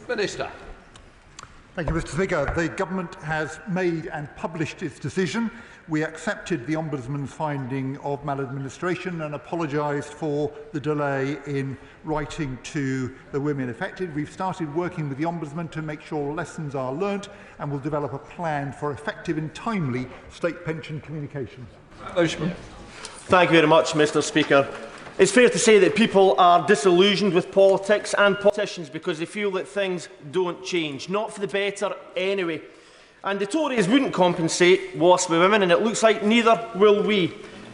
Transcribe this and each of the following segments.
Minister. Thank you, Mr. Speaker. The Government has made and published its decision. We accepted the Ombudsman's finding of maladministration and apologised for the delay in writing to the women affected. We've started working with the Ombudsman to make sure lessons are learnt, and will develop a plan for effective and timely state pension communications. Thank you very much, Mr. Speaker. It's fair to say that people are disillusioned with politics and politicians because they feel that things don't change, not for the better anyway. And the Tories wouldn't compensate WASP with women, and it looks like neither will we.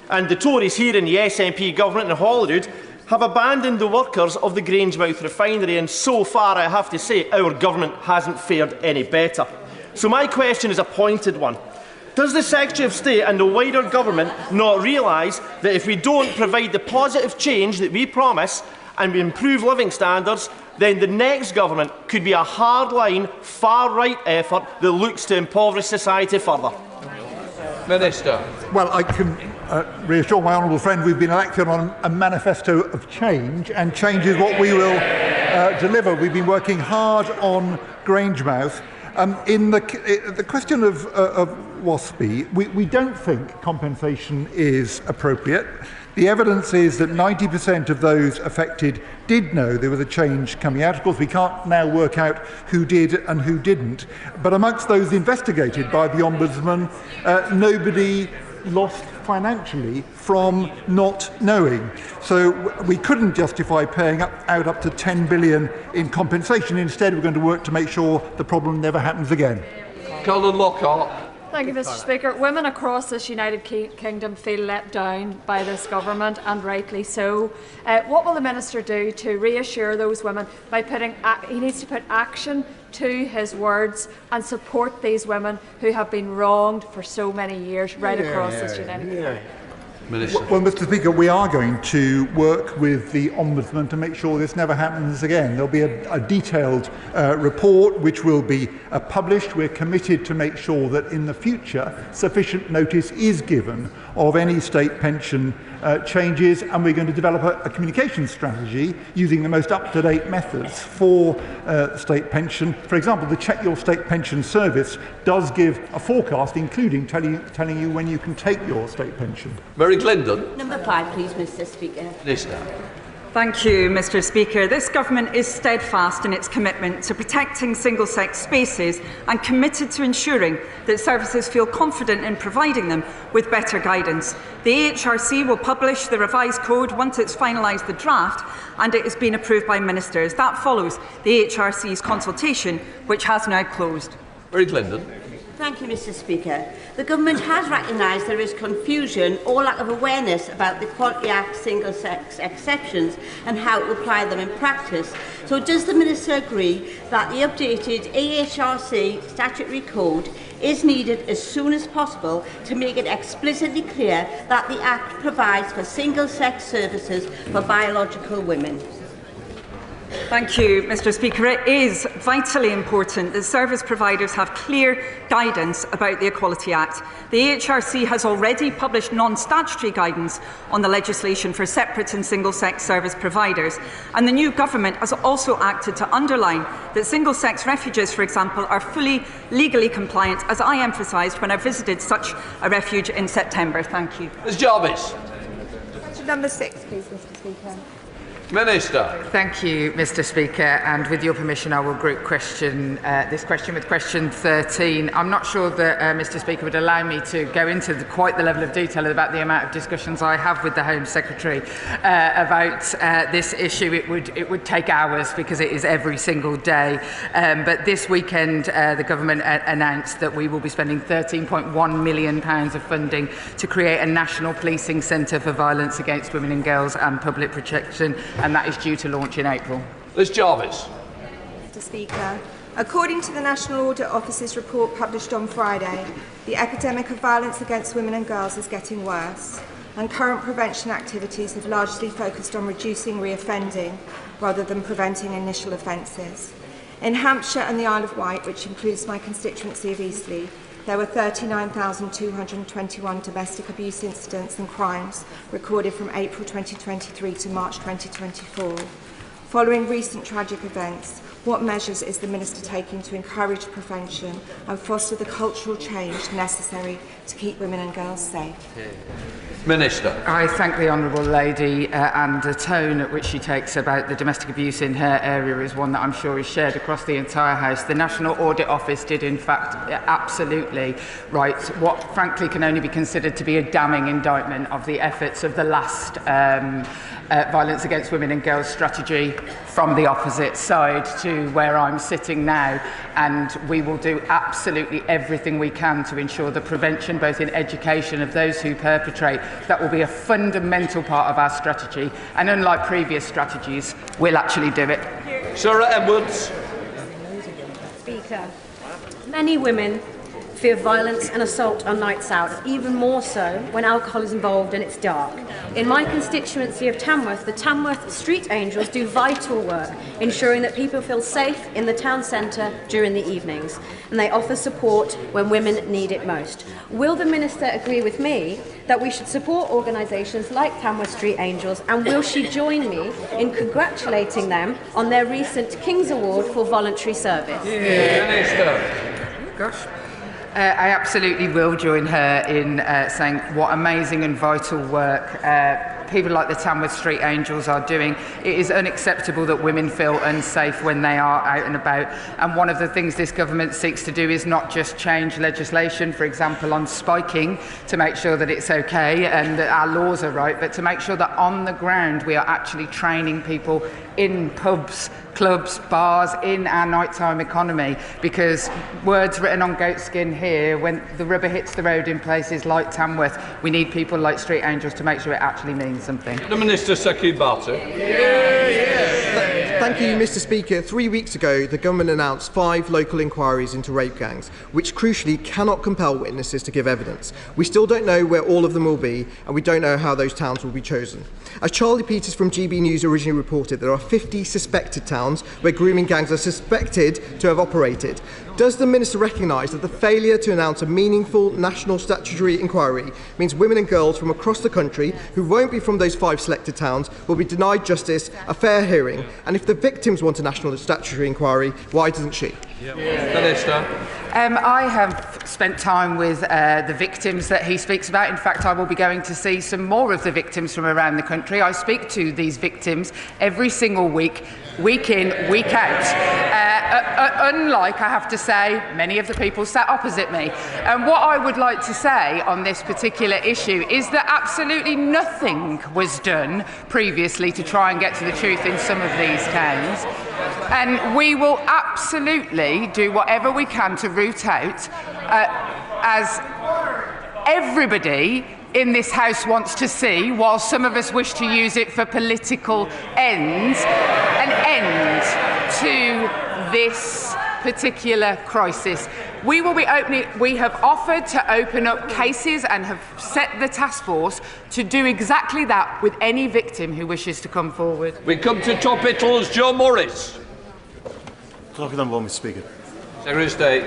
And the Tories here in the SNP government in Holyrood have abandoned the workers of the Grangemouth refinery, and so far I have to say our government hasn't fared any better. So my question is a pointed one. Does the Secretary of State and the wider government not realise that if we don't provide the positive change that we promise and we improve living standards, then the next government could be a hardline, far-right effort that looks to impoverish society further? Minister. Well, I can reassure my honourable friend we've been elected on a manifesto of change, and change is what we will deliver. We've been working hard on Grangemouth. In the question of WASPI, we don't think compensation is appropriate. The evidence is that 90% of those affected did know there was a change coming out. Of course, we can't now work out who did and who didn't. But amongst those investigated by the Ombudsman, nobody lost financially from not knowing. So we couldn't justify paying out up to $10 billion in compensation. Instead, we're going to work to make sure the problem never happens again. Colin Lockhart. Thank you, Mr. Speaker. Women across this United Kingdom feel let down by this government, and rightly so. What will the Minister do to reassure those women by he needs to put action to his words and support these women who have been wronged for so many years right across this United Kingdom? Well, Mr. Speaker, we are going to work with the Ombudsman to make sure this never happens again. There'll be a detailed report which will be published. We're committed to make sure that in the future sufficient notice is given of any state pension changes, and we're going to develop a communication strategy using the most up-to-date methods for state pension. For example, the Check Your State Pension service does give a forecast, including telling you when you can take your state pension. Mary Glendon. Number 5, please, Mr. Speaker. Minister. Thank you, Mr. Speaker. This government is steadfast in its commitment to protecting single-sex spaces and committed to ensuring that services feel confident in providing them with better guidance. The AHRC will publish the revised code once it's finalised the draft and it has been approved by ministers. That follows the AHRC's consultation, which has now closed. Mary Glendon. Thank you, Mr. Speaker. The Government has recognised there is confusion or lack of awareness about the Equality Act single-sex exceptions and how to apply them in practice. So does the Minister agree that the updated AHRC statutory code is needed as soon as possible to make it explicitly clear that the Act provides for single-sex services for biological women? Thank you, Mr. Speaker. It is vitally important that service providers have clear guidance about the Equality Act. The AHRC has already published non-statutory guidance on the legislation for separate and single-sex service providers, and the new government has also acted to underline that single-sex refuges, for example, are fully legally compliant, as I emphasised when I visited such a refuge in September. Thank you. Ms Jarvis. Number 6, please, Mr. Speaker. Minister. Thank you, Mr. Speaker, and with your permission I will group this question with question 13. I'm not sure that Mr. Speaker would allow me to go into quite the level of detail about the amount of discussions I have with the Home Secretary about this issue. It would take hours because it is every single day. But this weekend the government announced that we will be spending £13.1 million of funding to create a national policing centre for violence against women and girls and public protection, and that is due to launch in April. Ms Jarvis. Mr. Speaker, according to the National Audit Office's report published on Friday, the epidemic of violence against women and girls is getting worse, and current prevention activities have largely focused on reducing reoffending rather than preventing initial offences. In Hampshire and the Isle of Wight, which includes my constituency of Eastleigh, there were 39,221 domestic abuse incidents and crimes recorded from April 2023 to March 2024. Following recent tragic events, what measures is the Minister taking to encourage prevention and foster the cultural change necessary to keep women and girls safe? Minister. I thank the honourable lady, and the tone at which she takes about the domestic abuse in her area is one that I'm sure is shared across the entire House. The National Audit Office did in fact absolutely write what frankly can only be considered to be a damning indictment of the efforts of the last violence against women and girls strategy from the opposite side to where I'm sitting now, and we will do absolutely everything we can to ensure the prevention, both in education of those who perpetrate. That will be a fundamental part of our strategy, and unlike previous strategies, we'll actually do it. Sarah Edwards. Speaker, many women fear violence and assault on nights out, even more so when alcohol is involved and it's dark. In my constituency of Tamworth, the Tamworth Street Angels do vital work, ensuring that people feel safe in the town centre during the evenings, and they offer support when women need it most. Will the Minister agree with me that we should support organisations like Tamworth Street Angels, and will she join me in congratulating them on their recent King's Award for voluntary service? Minister. Gosh. I absolutely will join her in saying what amazing and vital work people like the Tamworth Street Angels are doing. It is unacceptable that women feel unsafe when they are out and about, and one of the things this government seeks to do is not just change legislation, for example on spiking, to make sure that it's okay and that our laws are right, but to make sure that on the ground we are actually training people in pubs, clubs, bars, in our nighttime economy, because words written on goatskin here, when the rubber hits the road in places like Tamworth, we need people like Street Angels to make sure it actually means something. The Minister Seki Barty. Thank you, Mr. Speaker. 3 weeks ago, the government announced 5 local inquiries into rape gangs, which crucially cannot compel witnesses to give evidence. We still don't know where all of them will be, and we don't know how those towns will be chosen. As Charlie Peters from GB News originally reported, there are 50 suspected towns where grooming gangs are suspected to have operated. Does the Minister recognise that the failure to announce a meaningful national statutory inquiry means women and girls from across the country who won't be from those 5 selected towns will be denied justice, a fair hearing? And if the victims want a national statutory inquiry, why doesn't she? Minister. I have spent time with the victims that he speaks about. In fact, I will be going to see some more of the victims from around the country. I speak to these victims every single week, week in, week out. Unlike, I have to say, many of the people sat opposite me. And what I would like to say on this particular issue is that absolutely nothing was done previously to try and get to the truth in some of these towns. And we will absolutely do whatever we can to root out, as everybody in this House wants to see, while some of us wish to use it for political ends, an end to this particular crisis. We will be opening, we have offered to open up cases and have set the task force to do exactly that with any victim who wishes to come forward. We come to Topicals, Joe Morris. Mr. Speaker. Secretary of State.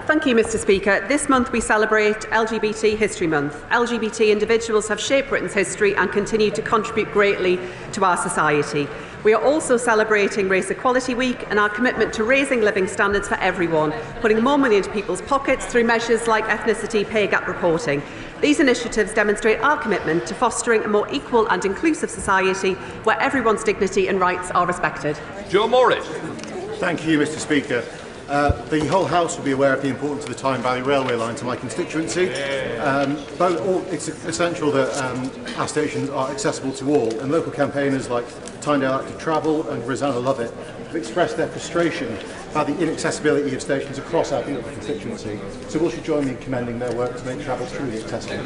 Thank you, Mr. Speaker. This month we celebrate LGBT History Month. LGBT individuals have shaped Britain's history and continue to contribute greatly to our society. We are also celebrating Race Equality Week and our commitment to raising living standards for everyone, putting more money into people's pockets through measures like ethnicity pay gap reporting. These initiatives demonstrate our commitment to fostering a more equal and inclusive society where everyone's dignity and rights are respected. Joe Morris. Thank you, Mr. Speaker. The whole House will be aware of the importance of the Tyne Valley Railway line to my constituency. It's essential that our stations are accessible to all, and local campaigners like Tynedale Active Travel and Rosanna Lovett have expressed their frustration about the inaccessibility of stations across our beautiful constituency. So will she join me in commending their work to make travel truly accessible?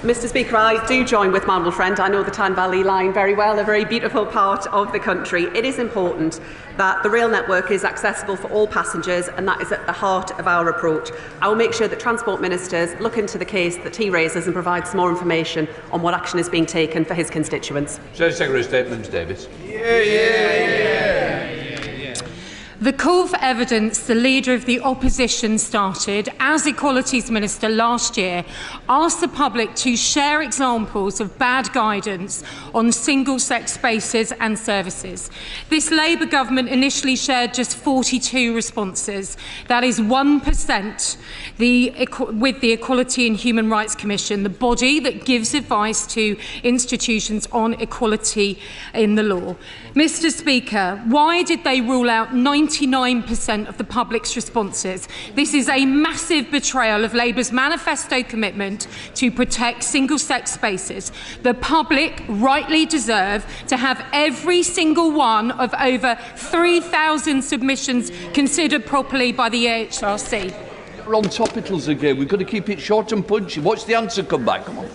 Mr. Speaker, I do join with my honourable friend. I know the Tyne Valley line very well, a very beautiful part of the country. It is important that the rail network is accessible for all passengers, and that is at the heart of our approach. I will make sure that Transport Ministers look into the case that he raises and provide some more information on what action is being taken for his constituents. Secretary of State, Davis. The The call for evidence the Leader of the Opposition started as Equalities Minister last year asked the public to share examples of bad guidance on single-sex spaces and services. This Labour government initially shared just 42 responses. That is 1% with the Equality and Human Rights Commission, the body that gives advice to institutions on equality in the law. Mr. Speaker, why did they rule out 99% of the public's responses? This is a massive betrayal of Labour's manifesto commitment to protect single-sex spaces. The public rightly deserve to have every single one of over 3,000 submissions considered properly by the EHRC. We're on topicals again. We've got to keep it short and punchy. What's the answer? Come back. Come on.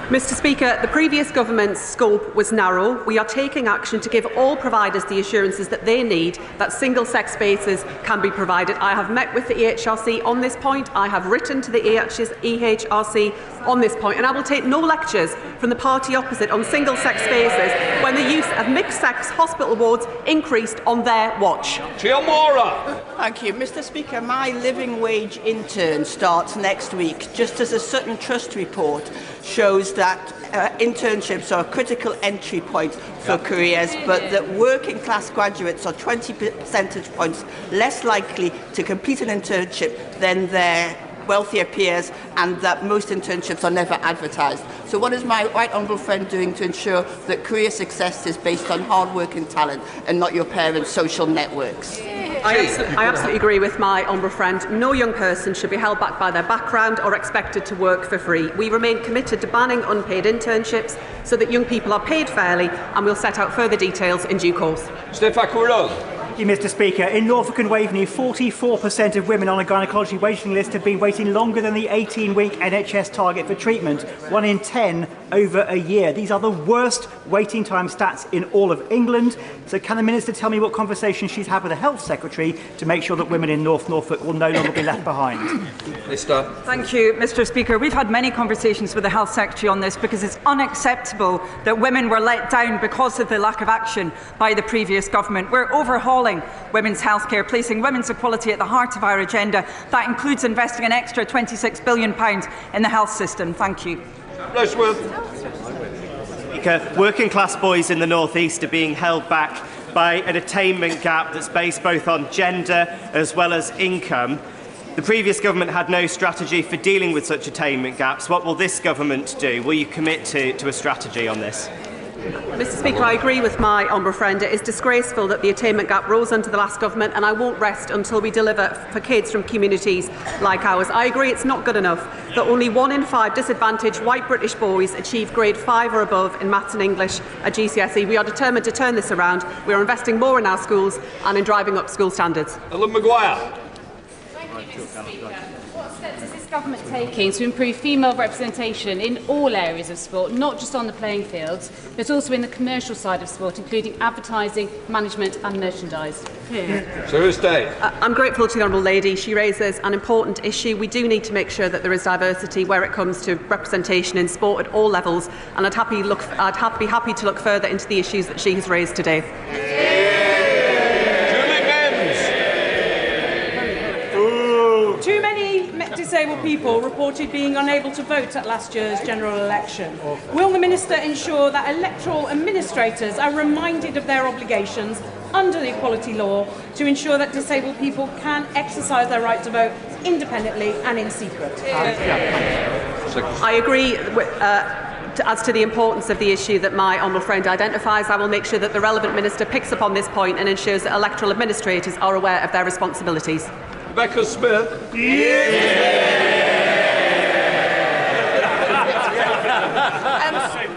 Mr. Speaker, the previous government's scope was narrow. We are taking action to give all providers the assurances that they need that single-sex spaces can be provided. I have met with the EHRC on this point. I have written to the EHRC on this point, and I will take no lectures from the party opposite on single-sex spaces when the use of mixed-sex hospital wards increased on their watch. Thank you. Mr. Speaker, my living wage intern starts next week, just as a Sutton Trust report shows that internships are a critical entry point for careers, but that working class graduates are 20 percentage points less likely to complete an internship than their wealthier peers, and that most internships are never advertised. So what is my right honourable friend doing to ensure that career success is based on hard work and talent and not your parents' social networks? I absolutely agree with my honourable friend. No young person should be held back by their background or expected to work for free. We remain committed to banning unpaid internships so that young people are paid fairly, and we'll set out further details in due course. Thank you, Mr. Speaker. In Norfolk and Waveney, 44% of women on a gynaecology waiting list have been waiting longer than the 18-week NHS target for treatment, 1 in 10 over a year. These are the worst waiting time stats in all of England. So can the Minister tell me what conversations she's had with the Health Secretary to make sure that women in North Norfolk will no longer be left behind? Minister. Thank you, Mr. Speaker. We've had many conversations with the Health Secretary on this because it's unacceptable that women were let down because of the lack of action by the previous government. We're overhauling women's healthcare, placing women's equality at the heart of our agenda. That includes investing an extra £26 billion in the health system. Thank you. Working class boys in the North East are being held back by an attainment gap that's based both on gender as well as income. The previous government had no strategy for dealing with such attainment gaps. What will this government do? Will you commit to a strategy on this? Mr. Speaker, I agree with my honourable friend. It is disgraceful that the attainment gap rose under the last government, and I won't rest until we deliver for kids from communities like ours. I agree it's not good enough that only 1 in 5 disadvantaged white British boys achieve grade 5 or above in maths and English at GCSE. We are determined to turn this around. We are investing more in our schools and in driving up school standards. Ellen Maguire. Thank you, Mr. Speaker. What steps is this government taking to improve female representation in all areas of sport, not just on the playing fields, but also in the commercial side of sport, including advertising, management and merchandise? I'm grateful to the Honourable Lady. She raises an important issue. We do need to make sure that there is diversity where it comes to representation in sport at all levels, and I'd be happy to look further into the issues that she has raised today. Too many disabled people reported being unable to vote at last year's general election. Will the Minister ensure that electoral administrators are reminded of their obligations under the equality law to ensure that disabled people can exercise their right to vote independently and in secret? I agree as to the importance of the issue that my honourable friend identifies. I will make sure that the relevant minister picks up on this point and ensures that electoral administrators are aware of their responsibilities. Rebecca Smith.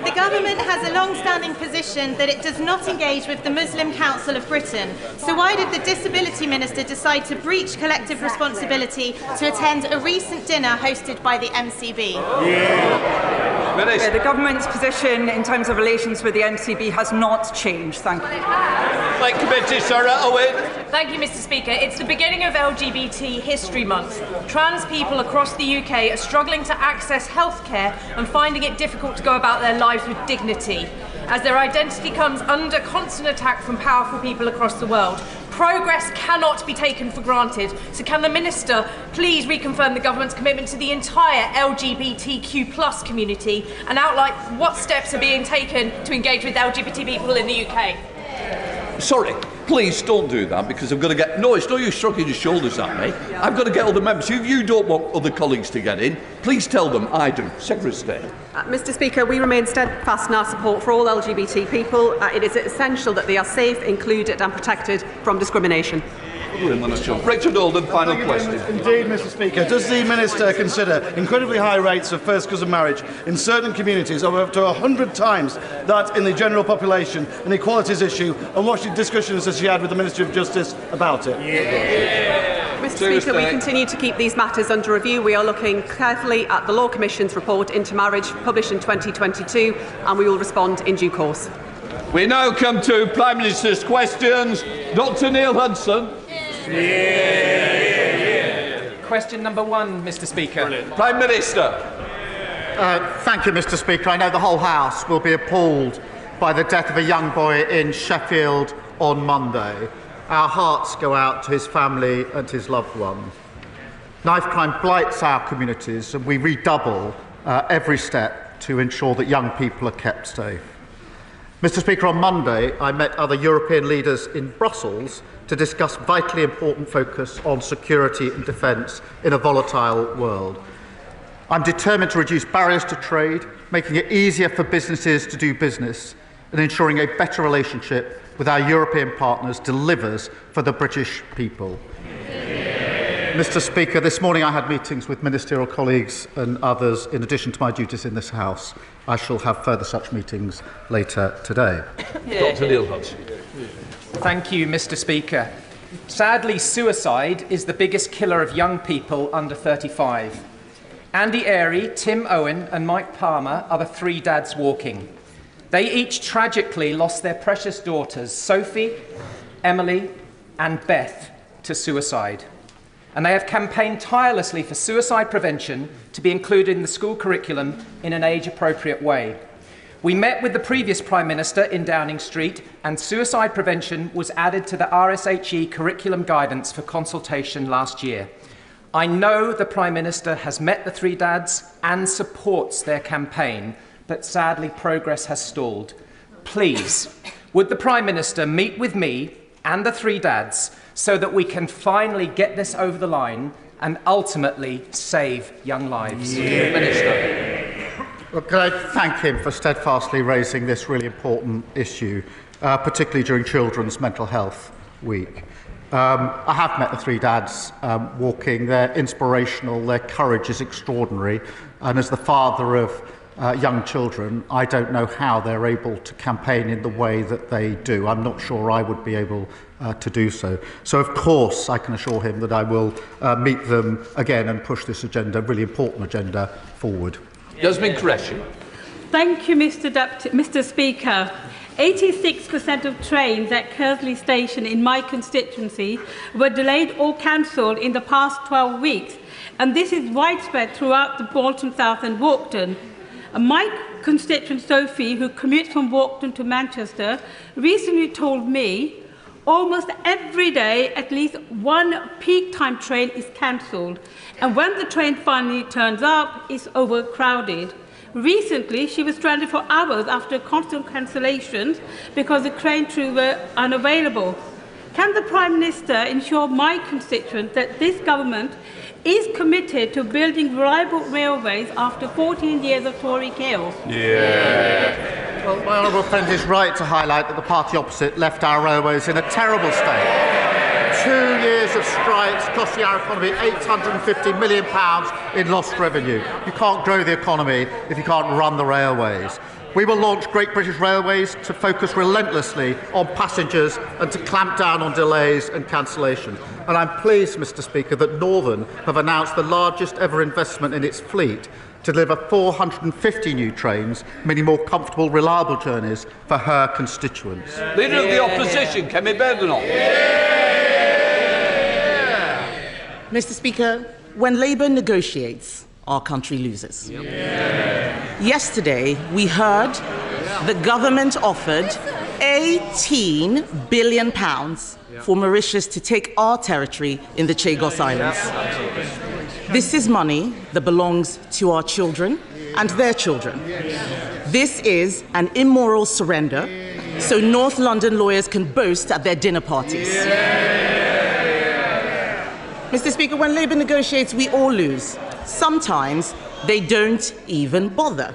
The government has a long-standing position that it does not engage with the Muslim Council of Britain. So why did the Disability Minister decide to breach collective responsibility to attend a recent dinner hosted by the MCB? The government's position in terms of relations with the MCB has not changed. Thank you. Thank you, Mr. Speaker. It's the beginning of LGBT History Month. Trans people across the UK are struggling to access healthcare and finding it difficult to go about their lives with dignity. As their identity comes under constant attack from powerful people across the world, Progress cannot be taken for granted. So can the Minister please reconfirm the government's commitment to the entire LGBTQ+ community and outline what steps are being taken to engage with LGBT people in the UK? Sorry, please don't do that, because I've got to get... No, it's no use shrugging your shoulders at me. I've got to get other members. If you don't want other colleagues to get in, please tell them I do. Secretary of State. Mr. Speaker, we remain steadfast in our support for all LGBT people. It is essential that they are safe, included and protected from discrimination. Richard Oldham, final question. Indeed, Mr. Speaker. Does the Minister consider incredibly high rates of first cousin marriage in certain communities of up to 100 times that in the general population, an equalities issue, and what discussions has she had with the Minister of Justice about it? Mr. Speaker, we continue to keep these matters under review. We are looking carefully at the Law Commission's report into marriage, published in 2022, and we will respond in due course. We now come to Prime Minister's questions. Dr Neil Hudson. Question number 1, Mr. Speaker. Brilliant. Prime Minister. Thank you, Mr. Speaker. I know the whole House will be appalled by the death of a young boy in Sheffield on Monday. Our hearts go out to his family and his loved one. Knife crime blights our communities, and we redouble every step to ensure that young people are kept safe. Mr. Speaker, on Monday I met other European leaders in Brussels to discuss vitally important focus on security and defence in a volatile world. I'm determined to reduce barriers to trade, making it easier for businesses to do business, and ensuring a better relationship with our European partners delivers for the British people. Mr. Speaker, this morning I had meetings with ministerial colleagues and others in addition to my duties in this House. I shall have further such meetings later today. Dr Neil Hudson. Thank you, Mr. Speaker. Sadly, suicide is the biggest killer of young people under 35. Andy Airy, Tim Owen and Mike Palmer are the 3 dads walking. They each tragically lost their precious daughters, Sophie, Emily and Beth, to suicide. And they have campaigned tirelessly for suicide prevention to be included in the school curriculum in an age-appropriate way. We met with the previous Prime Minister in Downing Street, and suicide prevention was added to the RSHE curriculum guidance for consultation last year. I know the Prime Minister has met the 3 dads and supports their campaign, but sadly progress has stalled. Please, would the Prime Minister meet with me and the 3 dads so that we can finally get this over the line and ultimately save young lives? Minister. Well, can I thank him for steadfastly raising this really important issue, particularly during Children's Mental Health Week. I have met the 3 dads walking. They're inspirational, their courage is extraordinary, and as the father of young children, I don't know how they're able to campaign in the way that they do. I'm not sure I would be able to do so. So, of course, I can assure him that I will meet them again and push this agenda, really important agenda, forward. Yasmin Qureshi. Thank you, Mr. Speaker. 86% of trains at Kersley Station in my constituency were delayed or cancelled in the past 12 weeks, and this is widespread throughout the Bolton South and Walkden. My constituent Sophie, who commutes from Walkden to Manchester, recently told me almost every day at least one peak time train is cancelled, and when the train finally turns up, it's overcrowded. Recently, she was stranded for hours after constant cancellations because the train crews were unavailable. Can the Prime Minister ensure my constituents that this government is committed to building reliable railways after 14 years of Tory chaos? Well, my honourable friend is right to highlight that the party opposite left our railways in a terrible state. 2 years of strikes costing our economy £850 million in lost revenue. You can't grow the economy if you can't run the railways. We will launch Great British Railways to focus relentlessly on passengers and to clamp down on delays and cancellation. And I'm pleased, Mr. Speaker, that Northern have announced the largest ever investment in its fleet to deliver 450 new trains, meaning more comfortable, reliable journeys for her constituents. Leader of the Opposition, Kemi Badenoch. Mr. Speaker, when Labour negotiates, our country loses. Yesterday, we heard the government offered £18 billion for Mauritius to take our territory in the Chagos Islands. This is money that belongs to our children and their children. This is an immoral surrender, so North London lawyers can boast at their dinner parties. Mr. Speaker, when Labour negotiates, we all lose. Sometimes they don't even bother.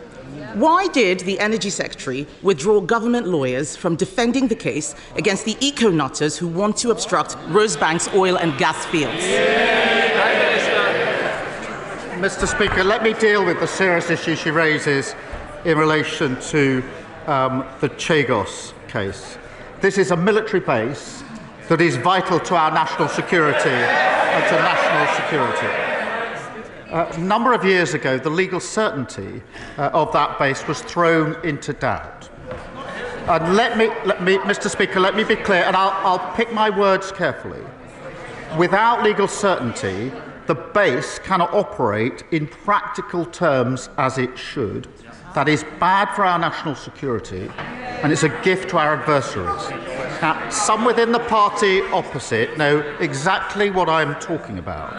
Why did the Energy Secretary withdraw government lawyers from defending the case against the eco-nutters who want to obstruct Rosebank's oil and gas fields? Mr. Speaker, let me deal with the serious issue she raises in relation to the Chagos case. This is a military base that is vital to our national security and to national security. A number of years ago, the legal certainty of that base was thrown into doubt. And let me, Mr. Speaker, let me be clear, and I'll pick my words carefully. Without legal certainty, the base cannot operate in practical terms as it should. That is bad for our national security, and it's a gift to our adversaries. Now, some within the party opposite know exactly what I'm talking about.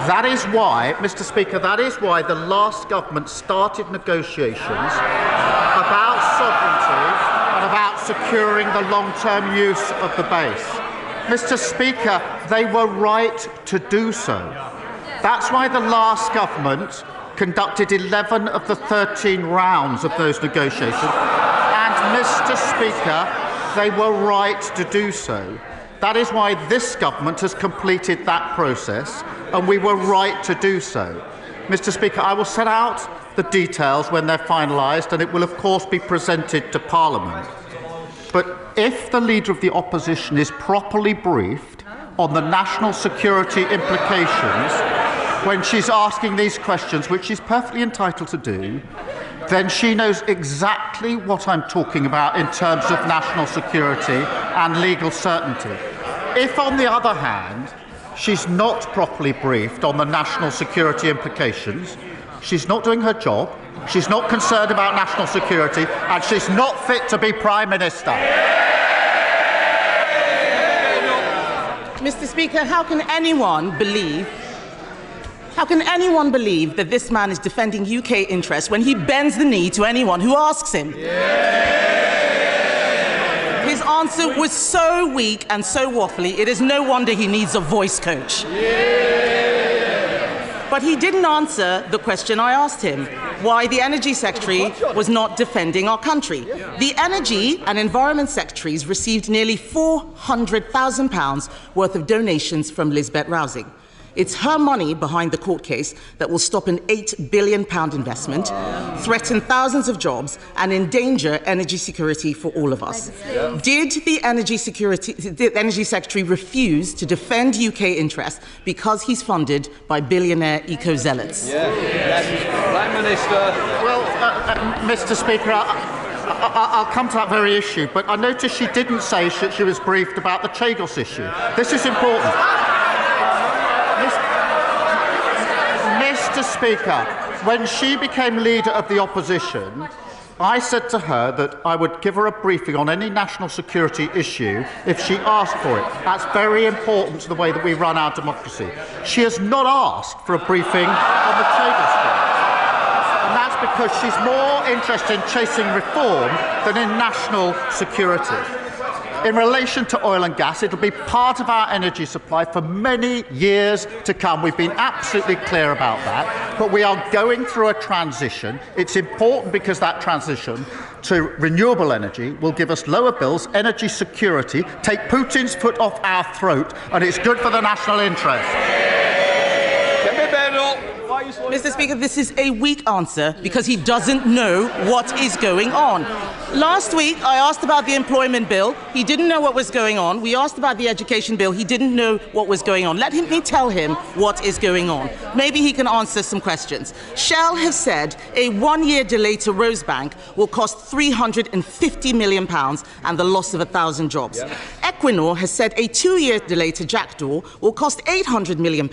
That is why, Mr. Speaker, that is why the last government started negotiations about sovereignty and about securing the long-term use of the base. Mr. Speaker, they were right to do so. That's why the last government conducted 11 of the 13 rounds of those negotiations. And, Mr. Speaker, they were right to do so. That is why this government has completed that process, and we were right to do so. Mr. Speaker, I will set out the details when they're finalised, and it will, of course, be presented to Parliament. But if the Leader of the Opposition is properly briefed on the national security implications when she's asking these questions, which she's perfectly entitled to do, then she knows exactly what I'm talking about in terms of national security and legal certainty. If, on the other hand, she's not properly briefed on the national security implications, she's not doing her job, she's not concerned about national security, and she's not fit to be Prime Minister. Mr. Speaker, how can anyone believe that this man is defending UK interests when he bends the knee to anyone who asks him? His answer was so weak and so waffly, it is no wonder he needs a voice coach. But he didn't answer the question I asked him, why the Energy Secretary was not defending our country. The Energy and Environment Secretaries received nearly £400,000 worth of donations from Lisbeth Rousing. It's her money behind the court case that will stop an £8 billion investment, threaten thousands of jobs, and endanger energy security for all of us. Did the Energy Secretary refuse to defend UK interests because he's funded by billionaire eco-zealots? Prime Minister. Well, Mr. Speaker, I'll come to that very issue, but I noticed she didn't say she was briefed about the Chagos issue. This is important. Mr. Speaker, when she became Leader of the Opposition, I said to her that I would give her a briefing on any national security issue if she asked for it. That's very important to the way that we run our democracy. She has not asked for a briefing on the Chagos case. And that's because she's more interested in chasing reform than in national security. In relation to oil and gas, it'll be part of our energy supply for many years to come. We've been absolutely clear about that. But we are going through a transition. It's important because that transition to renewable energy will give us lower bills, energy security, take Putin's foot off our throat, and it's good for the national interest. Mr. Speaker, this is a weak answer because he doesn't know what is going on. Last week, I asked about the employment bill. He didn't know what was going on. We asked about the education bill. He didn't know what was going on. Let me tell him what is going on. Maybe he can answer some questions. Shell has said a one-year delay to Rosebank will cost £350 million and the loss of 1,000 jobs. Equinor has said a 2-year delay to Jackdaw will cost £800 million.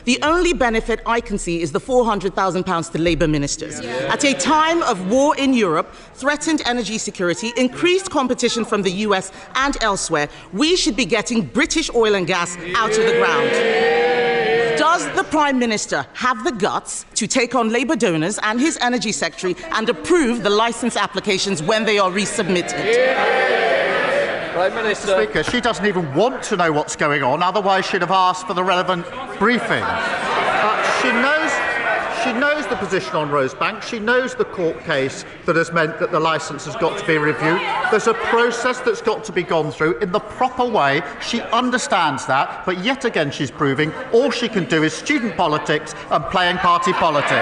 The only benefit I can see is the £400,000 to Labour ministers. At a time of war in Europe, threatened energy security, increased competition from the US and elsewhere, we should be getting British oil and gas out of the ground. Does the Prime Minister have the guts to take on Labour donors and his Energy Secretary and approve the licence applications when they are resubmitted? Prime Minister. Speaker, she doesn't even want to know what's going on, otherwise she'd have asked for the relevant briefing. She knows the position on Rosebank. She knows the court case that has meant that the licence has got to be reviewed. There's a process that's got to be gone through in the proper way. She understands that, but yet again she's proving all she can do is student politics and playing party politics.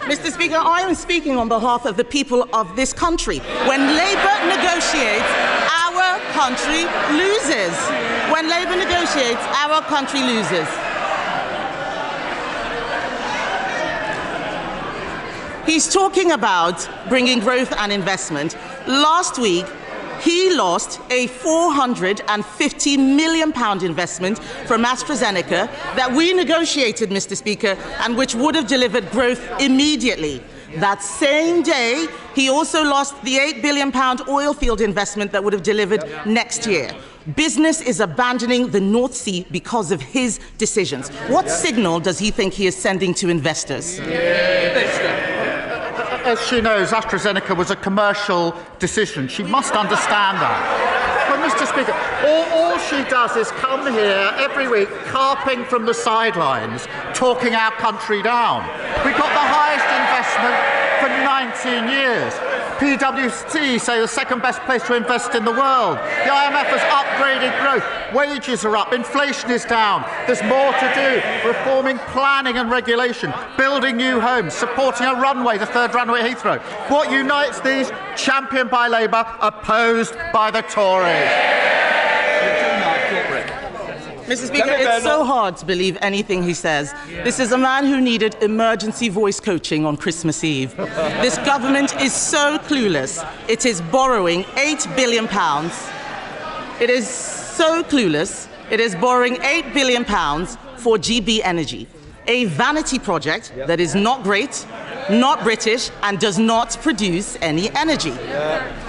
Mr. Speaker, I am speaking on behalf of the people of this country. When Labour negotiates, our country loses. When Labour negotiates, our country loses. He's talking about bringing growth and investment. Last week, he lost a £450 million investment from AstraZeneca that we negotiated, Mr. Speaker, and which would have delivered growth immediately. That same day, he also lost the £8 billion oil field investment that would have delivered next year. Business is abandoning the North Sea because of his decisions. What signal does he think he is sending to investors? As she knows, AstraZeneca was a commercial decision. She must understand that. But, Mr. Speaker, all she does is come here every week, carping from the sidelines, talking our country down. We got the highest investment for 19 years. PwC say the second best place to invest in the world. The IMF has upgraded growth. Wages are up. Inflation is down. There's more to do. Reforming planning and regulation. Building new homes. Supporting a runway, the third runway at Heathrow. What unites these? Championed by Labour, opposed by the Tories. Mr. Speaker, it's so hard to believe anything he says. This is a man who needed emergency voice coaching on Christmas Eve. This government is so clueless. It is borrowing £8 billion. It is so clueless. It is borrowing £8 billion for GB Energy, a vanity project that is not great, not British, and does not produce any energy.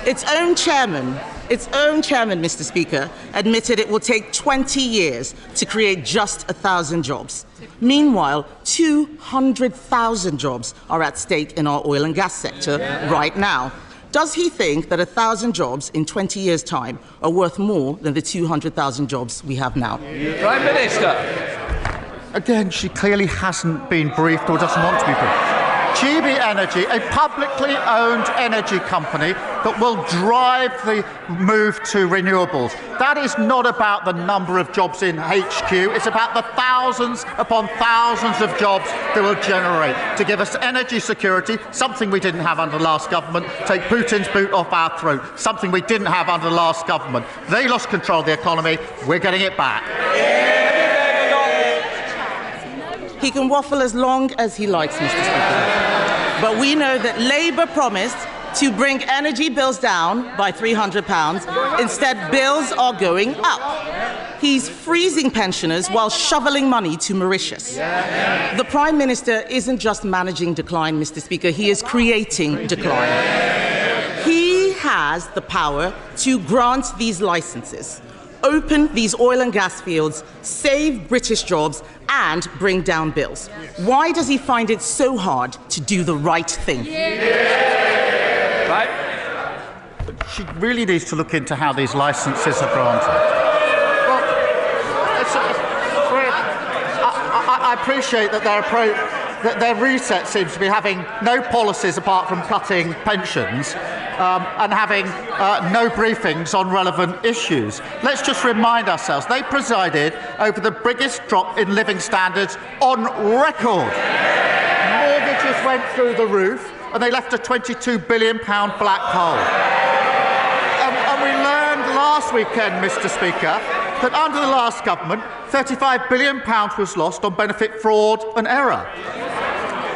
Its own chairman, Mr. Speaker, admitted it will take 20 years to create just 1,000 jobs. Meanwhile, 200,000 jobs are at stake in our oil and gas sector right now. Does he think that 1,000 jobs in 20 years' time are worth more than the 200,000 jobs we have now? Prime Minister. Again, she clearly hasn't been briefed or doesn't want to be briefed. GB Energy, a publicly owned energy company that will drive the move to renewables. That is not about the number of jobs in HQ. It's about the thousands upon thousands of jobs that will generate to give us energy security, something we didn't have under the last government, take Putin's boot off our throat, something we didn't have under the last government. They lost control of the economy. We're getting it back. He can waffle as long as he likes, Mr. Speaker. But we know that Labour promised to bring energy bills down by £300. Instead, bills are going up. He's freezing pensioners while shoveling money to Mauritius. The Prime Minister isn't just managing decline, Mr. Speaker. He is creating decline. He has the power to grant these licences, open these oil and gas fields, save British jobs, and bring down bills. Why does he find it so hard to do the right thing? Right. She really needs to look into how these licences are granted. Well, I appreciate that their reset seems to be having no policies apart from cutting pensions and having no briefings on relevant issues. Let's just remind ourselves, they presided over the biggest drop in living standards on record. Mortgages went through the roof and they left a £22 billion black hole. And we learned last weekend, Mr. Speaker, that under the last government, £35 billion was lost on benefit fraud and error.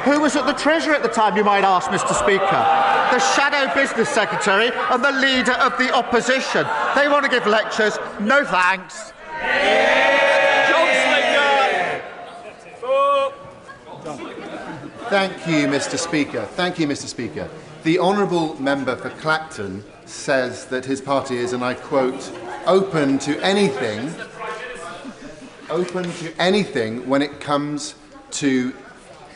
Who was at the Treasury at the time, you might ask, Mr. Speaker? the Shadow Business Secretary and the Leader of the Opposition. They want to give lectures. No thanks. Thank you, Mr. Speaker. Thank you, Mr. Speaker. The honourable member for Clacton says that his party is, and I quote, open to anything when it comes to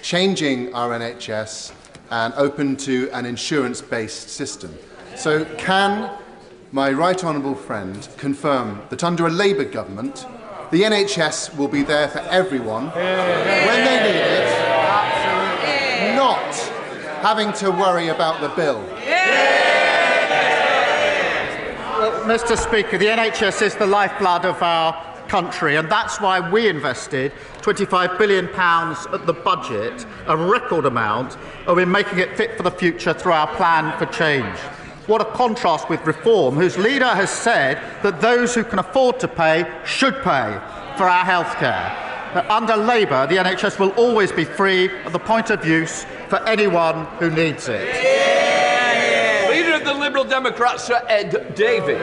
changing our NHS and open to an insurance-based system. So can my right honourable friend confirm that under a Labour government, the NHS will be there for everyone when they need it, not having to worry about the bill? Well, Mr. Speaker, the NHS is the lifeblood of our country, and that's why we invested £25 billion at the budget, a record amount, and we're making it fit for the future through our plan for change. What a contrast with Reform, whose leader has said that those who can afford to pay should pay for our healthcare. Under Labour, the NHS will always be free at the point of use for anyone who needs it. Leader of the Liberal Democrats, Sir Ed Davey.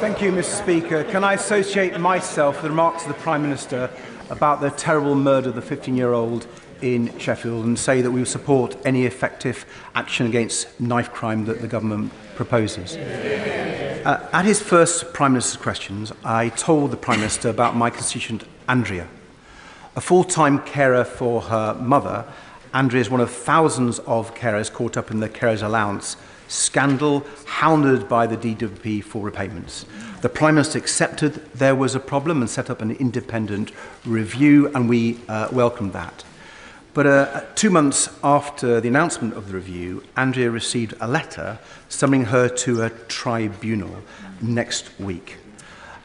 Thank you, Mr. Speaker. Can I associate myself with the remarks of the Prime Minister about the terrible murder of the 15-year-old in Sheffield and say that we will support any effective action against knife crime that the government proposes? At his first Prime Minister's questions, I told the Prime Minister about my constituent Andrea. A full-time carer for her mother, Andrea is one of thousands of carers caught up in the carers allowance scandal, hounded by the DWP for repayments. The Prime Minister accepted there was a problem and set up an independent review, and we welcomed that. But 2 months after the announcement of the review, Andrea received a letter summoning her to a tribunal next week.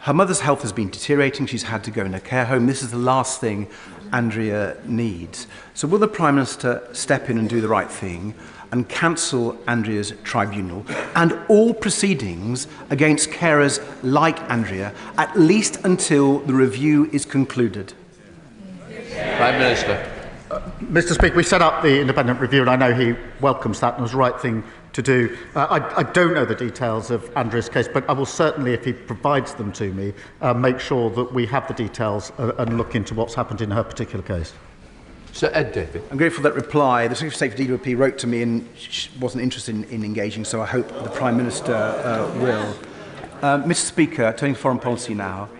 Her mother's health has been deteriorating. She's had to go in a care home. This is the last thing Andrea needs. So will the Prime Minister step in and do the right thing and cancel Andrea's tribunal and all proceedings against carers like Andrea, at least until the review is concluded? Prime Minister. Mr. Speaker, we set up the independent review, and I know he welcomes that and it was the right thing to do. I don't know the details of Andrea's case, but I will certainly, if he provides them to me, make sure that we have the details and look into what's happened in her particular case. Sir Ed Davey. I'm grateful for that reply. The Secretary of State for DWP wrote to me and wasn't interested in engaging, so I hope the Prime Minister will. Mr. Speaker, turning to foreign policy now,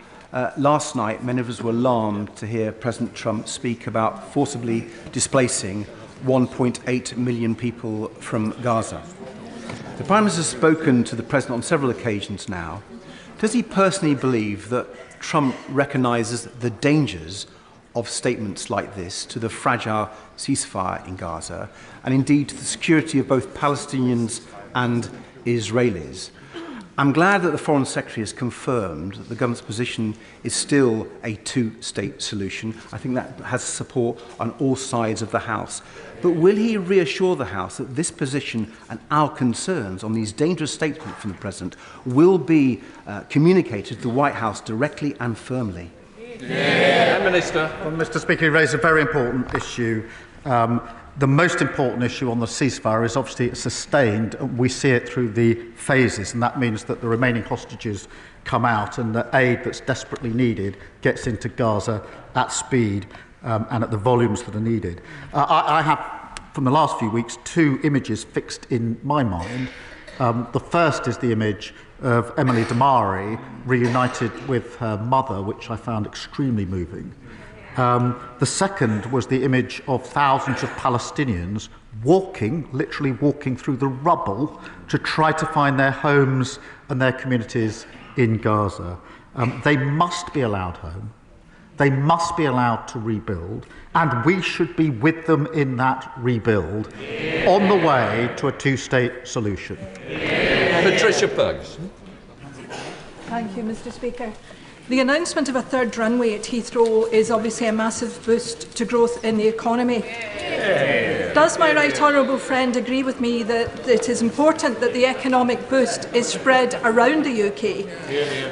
last night many of us were alarmed to hear President Trump speak about forcibly displacing 1.8 million people from Gaza. The Prime Minister has spoken to the President on several occasions now. Does he personally believe that Trump recognises the dangers of statements like this to the fragile ceasefire in Gaza, and indeed to the security of both Palestinians and Israelis? I'm glad that the Foreign Secretary has confirmed that the government's position is still a two-state solution. I think that has support on all sides of the House. But will he reassure the House that this position and our concerns on these dangerous statements from the President will be communicated to the White House directly and firmly? Prime Minister. Well, Mr. Speaker, you raised a very important issue. The most important issue on the ceasefire is obviously sustained. We see it through the phases, and that means that the remaining hostages come out and the aid that's desperately needed gets into Gaza at speed and at the volumes that are needed. I have, from the last few weeks, two images fixed in my mind. The first is the image of Emily Damari reunited with her mother, which I found extremely moving. The second was the image of thousands of Palestinians walking, literally walking through the rubble to try to find their homes and their communities in Gaza. They must be allowed home. They must be allowed to rebuild, and we should be with them in that rebuild on the way to a two-state solution. Patricia Puggs. Thank you, Mr. Speaker. The announcement of a third runway at Heathrow is obviously a massive boost to growth in the economy. Does my right honourable friend agree with me that it is important that the economic boost is spread around the UK?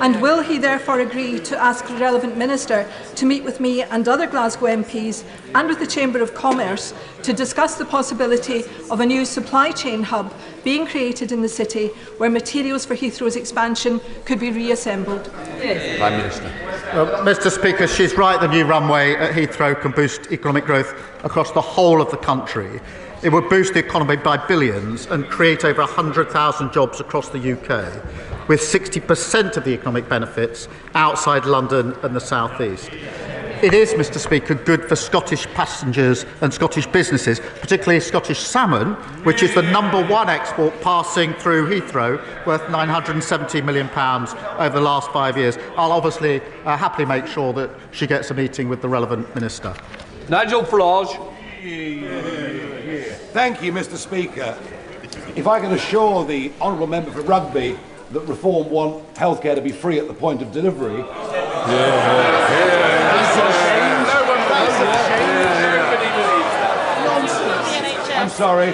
And will he therefore agree to ask the relevant minister to meet with me and other Glasgow MPs and with the Chamber of Commerce to discuss the possibility of a new supply chain hub being created in the city where materials for Heathrow's expansion could be reassembled? Yes. Prime Minister. Well, Mr. Speaker, she's right, the new runway at Heathrow can boost economic growth across the whole of the country. It would boost the economy by billions and create over 100,000 jobs across the UK, with 60% of the economic benefits outside London and the South East. It is, Mr. Speaker, good for Scottish passengers and Scottish businesses, particularly Scottish salmon, which is the #1 export passing through Heathrow, worth £970 million over the last 5 years. I'll obviously happily make sure that she gets a meeting with the relevant minister. Nigel Farage. Thank you, Mr. Speaker. If I can assure the honourable member for Rugby that Reform want healthcare to be free at the point of delivery. I'm sorry.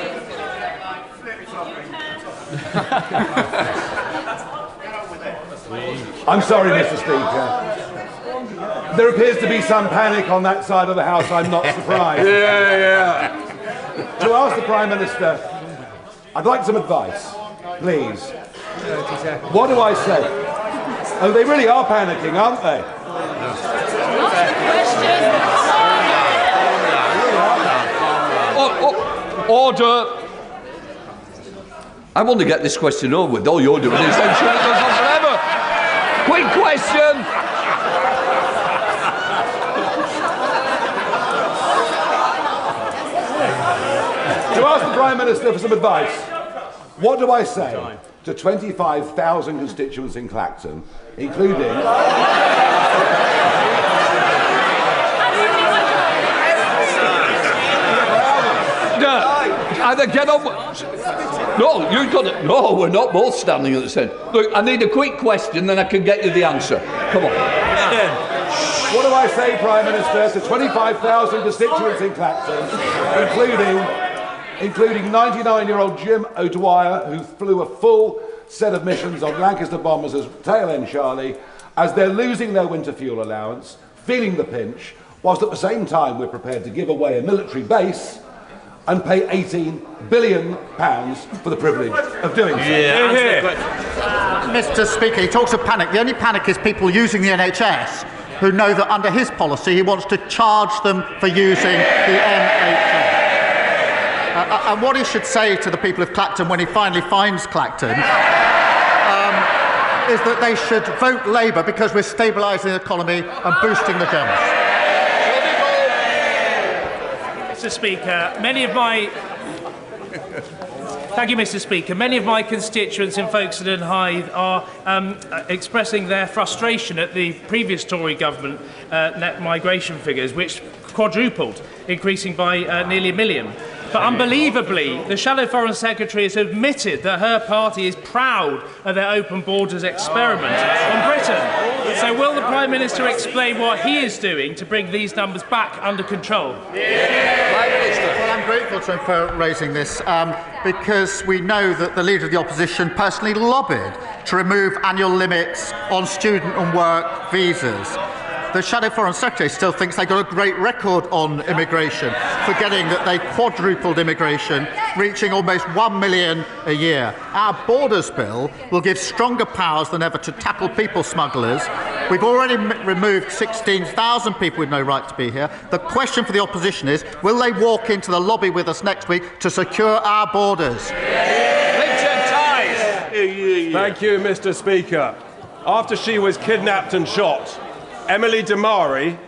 I'm sorry, Mr. Speaker. There appears to be some panic on that side of the House. I'm not surprised. To ask the Prime Minister, I'd like some advice, please. What do I say? Oh, they really are panicking, aren't they? Order. I want to get this question over with. All you're doing is ensuring it goes on forever. Quick question. To ask the Prime Minister for some advice, what do I say to 25,000 constituents in Clacton, including... Either get on. No, you've got it. No, we're not both standing at the same. Look, I need a quick question, then I can get you the answer. Come on. What do I say, Prime Minister, to 25,000 constituents in Clacton, including 99-year-old Jim O'Dwyer, who flew a full set of missions on Lancaster bombers as tail end Charlie, as they're losing their winter fuel allowance, feeling the pinch, whilst at the same time we're prepared to give away a military base and pay £18 billion for the privilege of doing so. Mr. Speaker, he talks of panic. The only panic is people using the NHS who know that under his policy he wants to charge them for using the NHS. And what he should say to the people of Clacton when he finally finds Clacton is that they should vote Labour because we're stabilising the economy and boosting the Gems. Mr. Speaker, Thank you, Mr. Speaker. Many of my constituents in Folkestone and Hythe are expressing their frustration at the previous Tory government net migration figures, which quadrupled, increasing by nearly 1 million. But unbelievably, the Shadow Foreign Secretary has admitted that her party is proud of their open borders experiment on Britain. So will the Prime Minister explain what he is doing to bring these numbers back under control? Well, I'm grateful to him for raising this because we know that the Leader of the Opposition personally lobbied to remove annual limits on student and work visas. The Shadow Foreign Secretary still thinks they got a great record on immigration, forgetting that they quadrupled immigration, reaching almost 1 million a year. Our Borders Bill will give stronger powers than ever to tackle people smugglers. We've already removed 16,000 people with no right to be here. The question for the opposition is, will they walk into the lobby with us next week to secure our borders? Thank you, Mr. Speaker. After she was kidnapped and shot, Emily Damari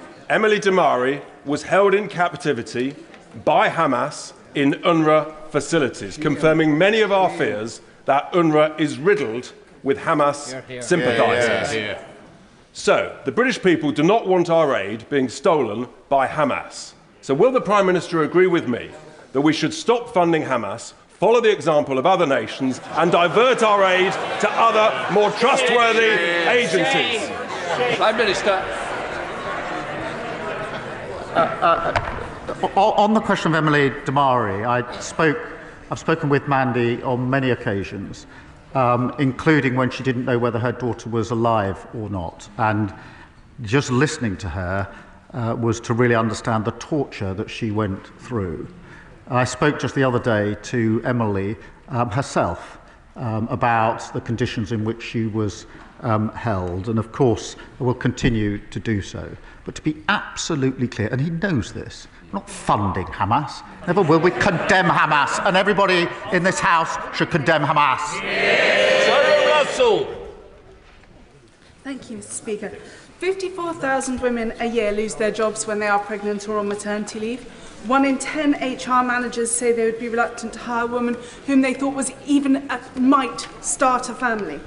was held in captivity by Hamas in UNRWA facilities, confirming many of our fears that UNRWA is riddled with Hamas sympathisers. So, the British people do not want our aid being stolen by Hamas. So will the Prime Minister agree with me that we should stop funding Hamas, follow the example of other nations and divert our aid to other, more trustworthy agencies? Prime Minister. On the question of Emily Damari, I've spoken with Mandy on many occasions, including when she didn't know whether her daughter was alive or not. And just listening to her was to really understand the torture that she went through. I spoke just the other day to Emily herself about the conditions in which she was held, and of course will continue to do so. But to be absolutely clear, and he knows this, we're not funding Hamas. Never will we condemn Hamas, and everybody in this House should condemn Hamas. Sarah Russell. Thank you, Mr. Speaker. 54,000 women a year lose their jobs when they are pregnant or on maternity leave. 1 in 10 HR managers say they would be reluctant to hire a woman whom they thought was might start a family.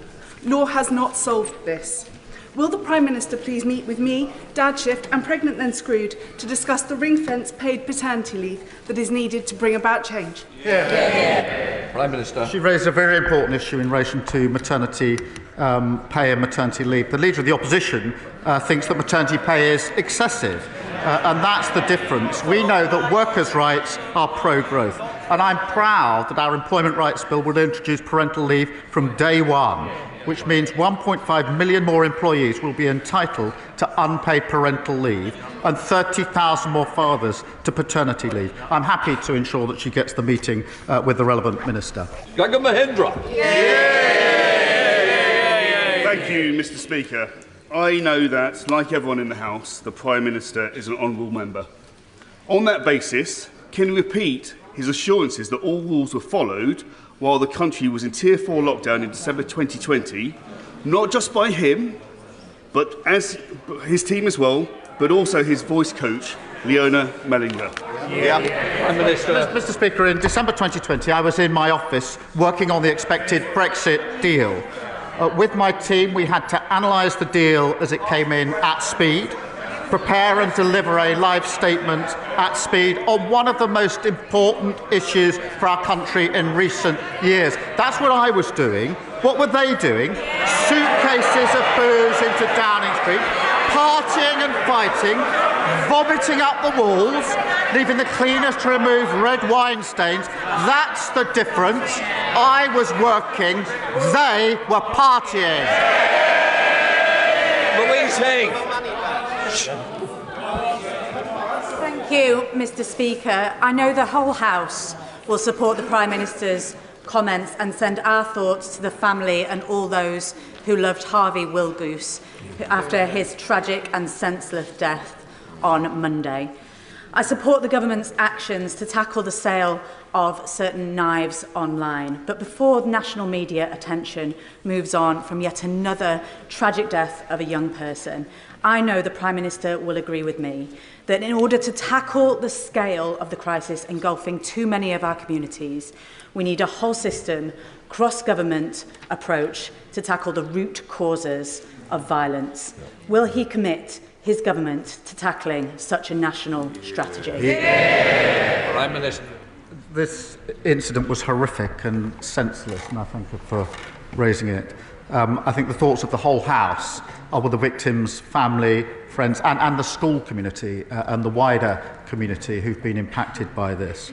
Law has not solved this. Will the Prime Minister please meet with me, Dad Shift and Pregnant Then Screwed to discuss the ring-fence paid paternity leave that is needed to bring about change? Prime Minister. She raised a very important issue in relation to maternity pay and maternity leave. The Leader of the Opposition thinks that maternity pay is excessive, and that's the difference. We know that workers' rights are pro-growth, and I'm proud that our Employment Rights Bill will introduce parental leave from day one, which means 1.5 million more employees will be entitled to unpaid parental leave and 30,000 more fathers to paternity leave. I'm happy to ensure that she gets the meeting with the relevant minister. Gagan Mahindra. Thank you, Mr. Speaker. I know that, like everyone in the House, the Prime Minister is an honourable member. On that basis, can you repeat his assurances that all rules were followed while the country was in Tier 4 lockdown in December 2020, not just by him, but as his team as well, but also his voice coach, Leona Mellinger? Prime Minister. Mr. Speaker, in December 2020, I was in my office working on the expected Brexit deal. With my team, we had to analyse the deal as it came in at speed, prepare and deliver a live statement at speed on one of the most important issues for our country in recent years. That's what I was doing. What were they doing? Suitcases of booze into Downing Street, partying and fighting, vomiting up the walls, leaving the cleaners to remove red wine stains. That's the difference. I was working, they were partying. Louise Haig. Thank you, Mr. Speaker. I know the whole House will support the Prime Minister's comments and send our thoughts to the family and all those who loved Harvey Wilgoose after his tragic and senseless death on Monday. I support the government's actions to tackle the sale of certain knives online. But before national media attention moves on from yet another tragic death of a young person, I know the Prime Minister will agree with me that in order to tackle the scale of the crisis engulfing too many of our communities, we need a whole system, cross-government approach to tackle the root causes of violence. Will he commit his government to tackling such a national strategy? Prime Minister. This incident was horrific and senseless, and I thank you for raising it. I think the thoughts of the whole House are with the victims' family, friends, and the school community and the wider community who've been impacted by this.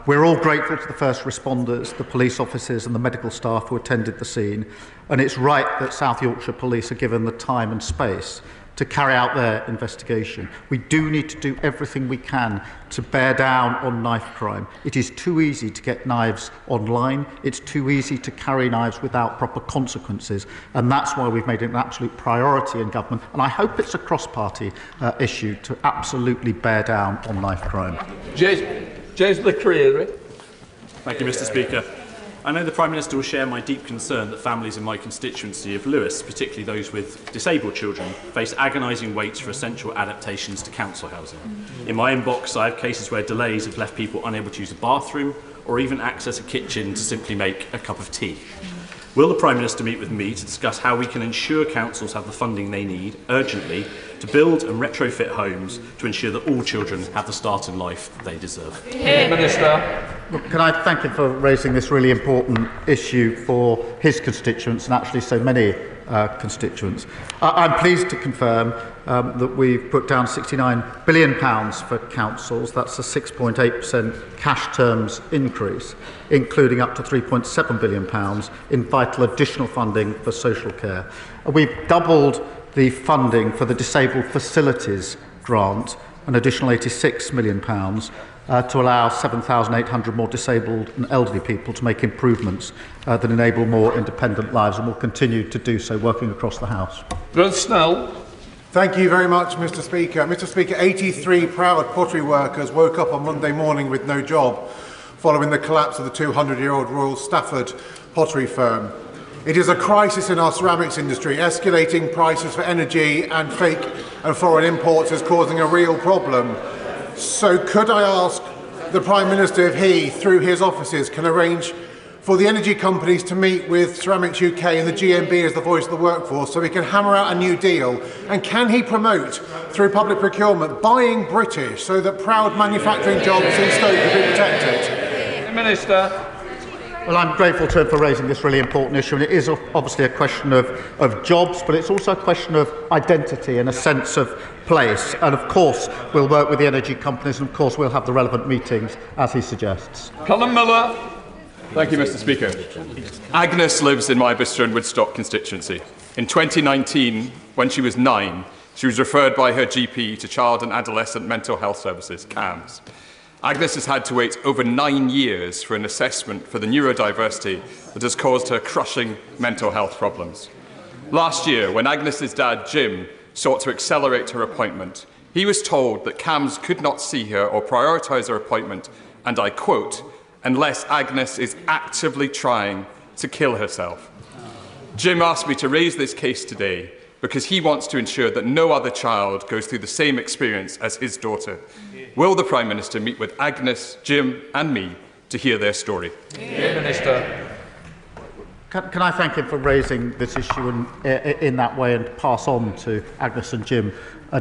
We're all grateful to the first responders, the police officers and the medical staff who attended the scene, and it's right that South Yorkshire Police are given the time and space to carry out their investigation. We do need to do everything we can to bear down on knife crime. It is too easy to get knives online. It's too easy to carry knives without proper consequences. And that's why we've made it an absolute priority in government. And I hope it's a cross-party issue to absolutely bear down on knife crime. James McCreary. Thank you, Mr. Speaker. I know the Prime Minister will share my deep concern that families in my constituency of Lewis, particularly those with disabled children, face agonising waits for essential adaptations to council housing. In my inbox, I have cases where delays have left people unable to use a bathroom or even access a kitchen to simply make a cup of tea. Will the Prime Minister meet with me to discuss how we can ensure councils have the funding they need urgently to build and retrofit homes to ensure that all children have the start in life they deserve? Minister. Can I thank him for raising this really important issue for his constituents and actually so many constituents. I'm pleased to confirm that we've put down £69 billion for councils. That's a 6.8% cash terms increase, including up to £3.7 billion in vital additional funding for social care. We've doubled the funding for the Disabled Facilities Grant, an additional £86 million, to allow 7,800 more disabled and elderly people to make improvements that enable more independent lives, and will continue to do so working across the House. Snell. Thank you very much, Mr. Speaker. Mr. Speaker, 83 proud pottery workers woke up on Monday morning with no job following the collapse of the 200-year-old Royal Stafford pottery firm. It is a crisis in our ceramics industry. Escalating prices for energy and fake and foreign imports is causing a real problem. So could I ask the Prime Minister if he, through his offices, can arrange for the energy companies to meet with Ceramics UK and the GMB as the voice of the workforce so we can hammer out a new deal? And can he promote, through public procurement, buying British so that proud manufacturing jobs in Stoke will be protected? Minister. Well, I'm grateful to him for raising this really important issue, and it is obviously a question of jobs, but it's also a question of identity and a sense of place. And of course, we'll work with the energy companies, and of course, we'll have the relevant meetings, as he suggests. Colin Miller. Thank you, Mr. Speaker. Agnes lives in my Bicester and Woodstock constituency. In 2019, when she was 9, she was referred by her GP to Child and Adolescent Mental Health Services, CAMS. Agnes has had to wait over 9 years for an assessment for the neurodiversity that has caused her crushing mental health problems. Last year, when Agnes's dad, Jim, sought to accelerate her appointment, he was told that CAMS could not see her or prioritise her appointment, and I quote, unless Agnes is actively trying to kill herself. Jim asked me to raise this case today because he wants to ensure that no other child goes through the same experience as his daughter. Will the Prime Minister meet with Agnes, Jim and me to hear their story? Minister. Can I thank him for raising this issue in that way, and pass on to Agnes and Jim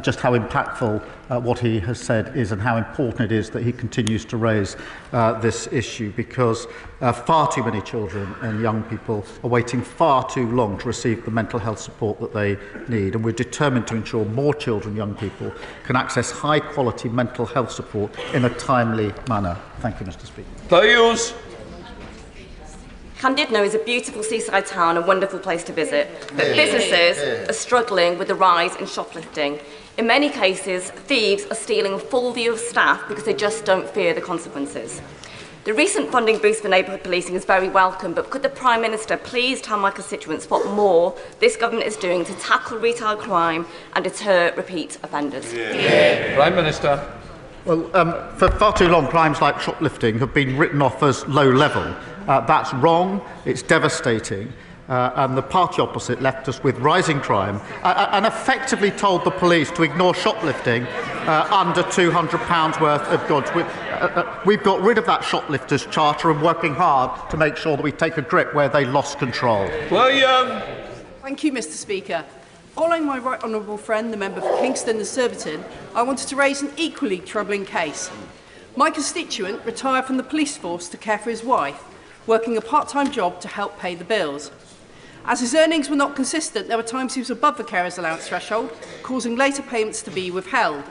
just how impactful what he has said is, and how important it is that he continues to raise this issue, because far too many children and young people are waiting far too long to receive the mental health support that they need, and we're determined to ensure more children and young people can access high quality mental health support in a timely manner. Thank you, Mr. Speaker. Thales. Llandudno is a beautiful seaside town and wonderful place to visit, but businesses are struggling with the rise in shoplifting. In many cases, thieves are stealing a full view of staff because they just don't fear the consequences. The recent funding boost for neighbourhood policing is very welcome, but could the Prime Minister please tell my constituents what more this government is doing to tackle retail crime and deter repeat offenders? Prime Minister. Well, for far too long, crimes like shoplifting have been written off as low level. That's wrong, it's devastating, and the party opposite left us with rising crime and effectively told the police to ignore shoplifting under £200 worth of goods. We've got rid of that shoplifters charter and working hard to make sure that we take a grip where they lost control. William. Thank you, Mr. Speaker. Following my right honourable friend, the member for Kingston and Surbiton, I wanted to raise an equally troubling case. My constituent retired from the police force to care for his wife, working a part-time job to help pay the bills. As his earnings were not consistent, there were times he was above the carer's allowance threshold, causing later payments to be withheld.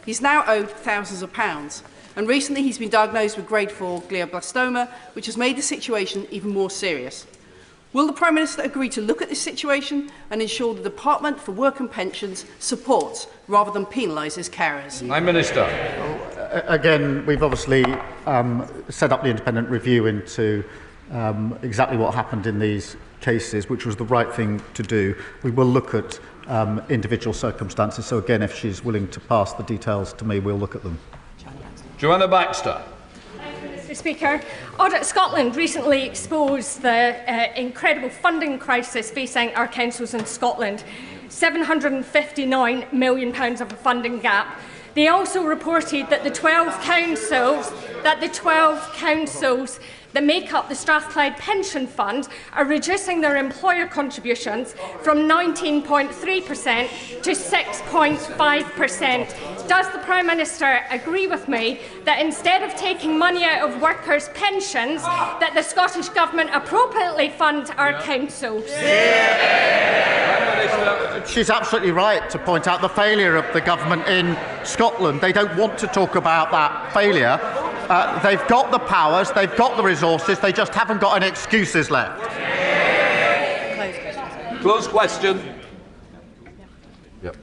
He's now owed thousands of pounds, and recently he's been diagnosed with grade 4 glioblastoma, which has made the situation even more serious. Will the Prime Minister agree to look at this situation and ensure the Department for Work and Pensions supports rather than penalises carers? Prime Minister. Again, we've obviously set up the independent review into exactly what happened in these cases, which was the right thing to do. We will look at individual circumstances. So again, if she's willing to pass the details to me, we'll look at them. Joanna Baxter. Mr. Speaker, Audit Scotland recently exposed the incredible funding crisis facing our councils in Scotland. £759 million of a funding gap. They also reported that the 12 councils that make up the Strathclyde Pension Fund are reducing their employer contributions from 19.3% to 6.5%. Does the Prime Minister agree with me that instead of taking money out of workers' pensions, that the Scottish Government appropriately fund our councils? She's absolutely right to point out the failure of the government in Scotland. They don't want to talk about that failure. They've got the powers, they've got the resources, they just haven't got any excuses left. Close question. Yep.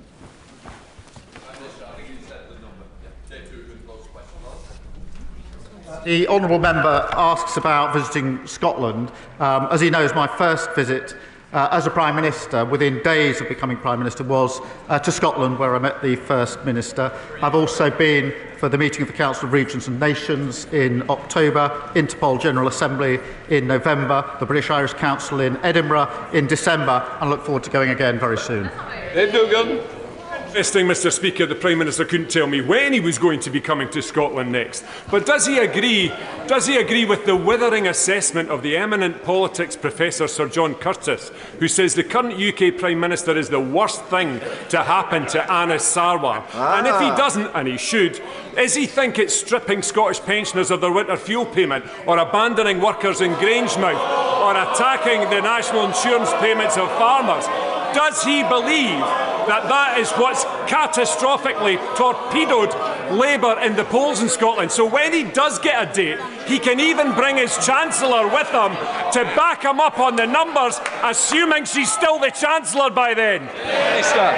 The honourable member asks about visiting Scotland. As he knows, my first visit as a Prime Minister, within days of becoming Prime Minister, was to Scotland, where I met the First Minister. I've also been for the meeting of the Council of Regions and Nations in October, Interpol General Assembly in November, the British-Irish Council in Edinburgh in December, and look forward to going again very soon. Ed Duggan. Interesting, Mr. Speaker, the Prime Minister couldn't tell me when he was going to be coming to Scotland next. But does he agree with the withering assessment of the eminent politics professor Sir John Curtis, who says the current UK Prime Minister is the worst thing to happen to Anas Sarwar? And if he doesn't, and he should, does he think it's stripping Scottish pensioners of their winter fuel payment, or abandoning workers in Grangemouth, or attacking the national insurance payments of farmers? Does he believe that is what's catastrophically torpedoed Labour in the polls in Scotland? So when he does get a date, he can even bring his Chancellor with him to back him up on the numbers, assuming she's still the Chancellor by then. Minister.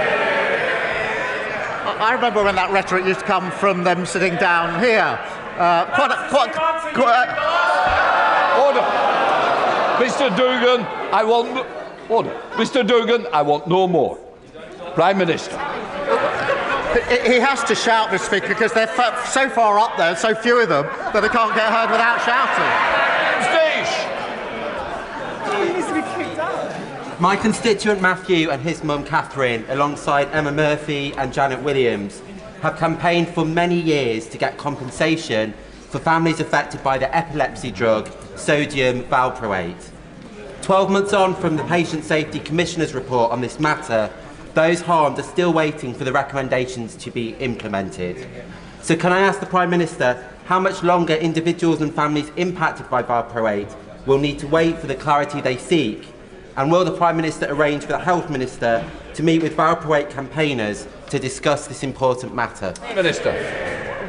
I remember when that rhetoric used to come from them sitting down here. Order. Mr. Duggan, I want... Order. Mr. Duggan, I want no more. Prime Minister. He has to shout, Mr. Speaker, because they're so far up there, so few of them, that they can't get heard without shouting. My constituent Matthew and his mum Catherine, alongside Emma Murphy and Janet Williams, have campaigned for many years to get compensation for families affected by the epilepsy drug sodium valproate. 12 months on from the Patient Safety Commissioner's report on this matter, those harmed are still waiting for the recommendations to be implemented. So can I ask the Prime Minister how much longer individuals and families impacted by valproate will need to wait for the clarity they seek? And will the Prime Minister arrange for the Health Minister to meet with valproate campaigners to discuss this important matter? Minister.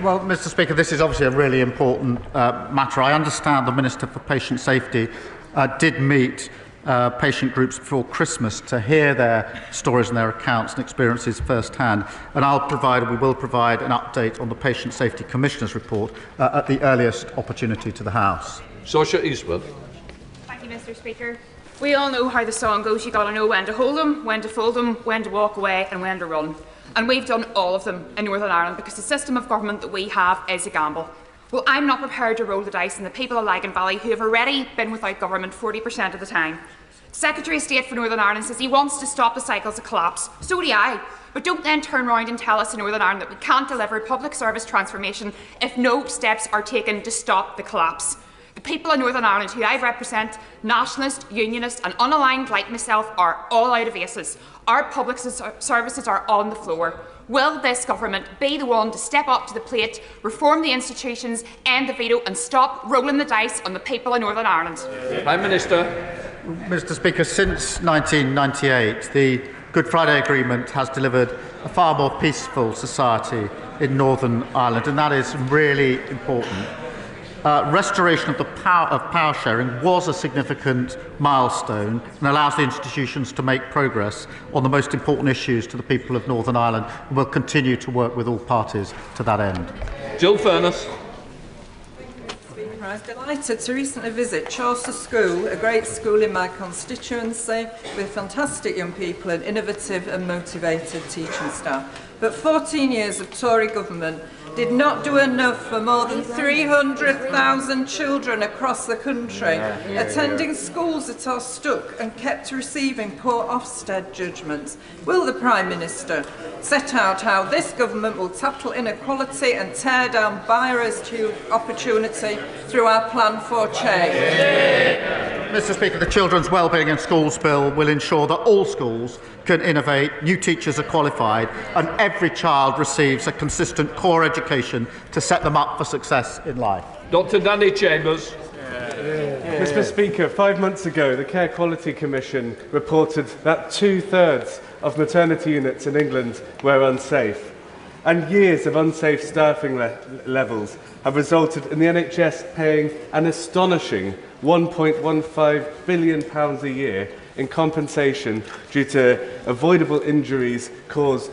Well, Mr. Speaker, this is obviously a really important matter. I understand the Minister for Patient Safety did meet patient groups before Christmas to hear their stories and their accounts and experiences firsthand. And we will provide an update on the Patient Safety Commissioner's report at the earliest opportunity to the House. Saoirse Eastwood. Thank you, Mr. Speaker. We all know how the song goes. You've got to know when to hold them, when to fold them, when to walk away and when to run. And we've done all of them in Northern Ireland because the system of government that we have is a gamble. Well, I'm not prepared to roll the dice on the people of Lagan Valley who have already been without government 40% of the time. Secretary of State for Northern Ireland says he wants to stop the cycles of collapse. So do I. But don't then turn around and tell us in Northern Ireland that we can't deliver public service transformation if no steps are taken to stop the collapse. The people of Northern Ireland who I represent, nationalist, unionist and unaligned like myself, are all out of aces. Our public services are on the floor. Will this government be the one to step up to the plate, reform the institutions, end the veto and stop rolling the dice on the people of Northern Ireland? Prime Minister. Mr. Speaker, since 1998, the Good Friday Agreement has delivered a far more peaceful society in Northern Ireland, and that is really important. Restoration of the power sharing was a significant milestone and allows the institutions to make progress on the most important issues to the people of Northern Ireland, and will continue to work with all parties to that end. Jill Furness. I was delighted to recently visit Chaucer School, a great school in my constituency with fantastic young people and innovative and motivated teaching staff. but 14 years of Tory government did not do enough for more than 300,000 children across the country attending schools that are stuck and kept receiving poor Ofsted judgments. Will the Prime Minister set out how this government will tackle inequality and tear down barriers to opportunity through our plan for change? Mr. Speaker, the Children's Wellbeing in Schools Bill will ensure that all schools can innovate, new teachers are qualified, and every child receives a consistent core education to set them up for success in life. Dr. Danny Chambers. Mr. Speaker, 5 months ago, the Care Quality Commission reported that 2/3 of maternity units in England were unsafe. And years of unsafe staffing levels have resulted in the NHS paying an astonishing £1.15 billion a year in compensation due to avoidable injuries caused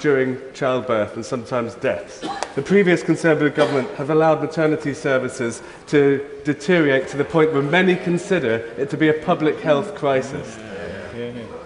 during childbirth and sometimes deaths. The previous Conservative government have allowed maternity services to deteriorate to the point where many consider it to be a public health crisis.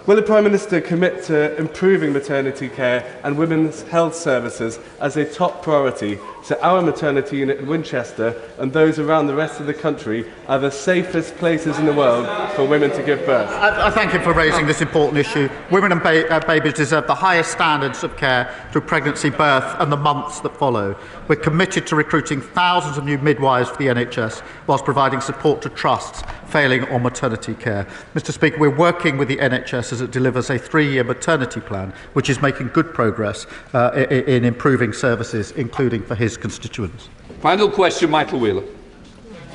Will the Prime Minister commit to improving maternity care and women's health services as a top priority so our maternity unit in Winchester and those around the rest of the country are the safest places in the world for women to give birth? I thank him for raising this important issue. Women and babies deserve the highest standards of care through pregnancy, birth and the months that follow. We're committed to recruiting thousands of new midwives for the NHS whilst providing support to trusts failing on maternity care. Mr. Speaker, we're working with the NHS as it delivers a 3-year maternity plan, which is making good progress in improving services, including for his constituents. Final question, Michael Wheeler.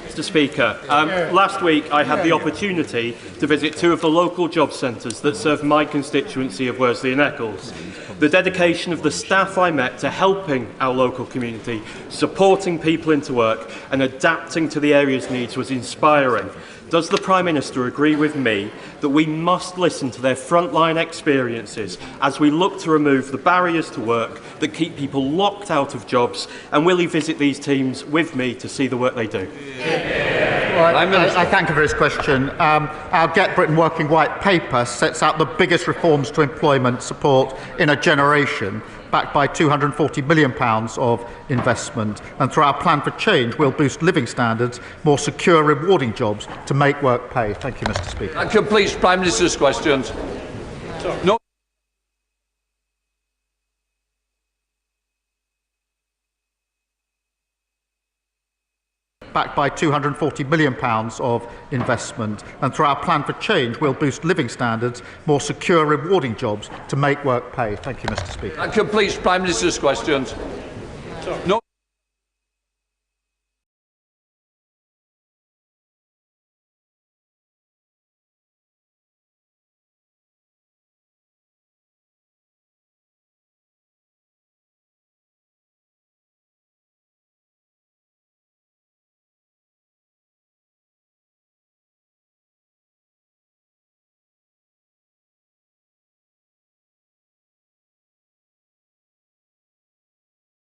Mr. Speaker, last week I had the opportunity to visit 2 of the local job centres that serve my constituency of Worsley and Eccles. The dedication of the staff I met to helping our local community, supporting people into work and adapting to the area's needs was inspiring. Does the Prime Minister agree with me that we must listen to their frontline experiences as we look to remove the barriers to work that keep people locked out of jobs, and will he visit these teams with me to see the work they do? Well, I thank him for his question. Our Get Britain Working White Paper sets out the biggest reforms to employment support in a generation, backed by £240 million of investment. And through our plan for change, we'll boost living standards, more secure, rewarding jobs to make work pay. Thank you, Mr. Speaker. That completes Prime Minister's questions. No. Backed by £240 million of investment. And through our plan for change, we'll boost living standards, more secure, rewarding jobs to make work pay. Thank you, Mr. Speaker. That completes Prime Minister's questions. No.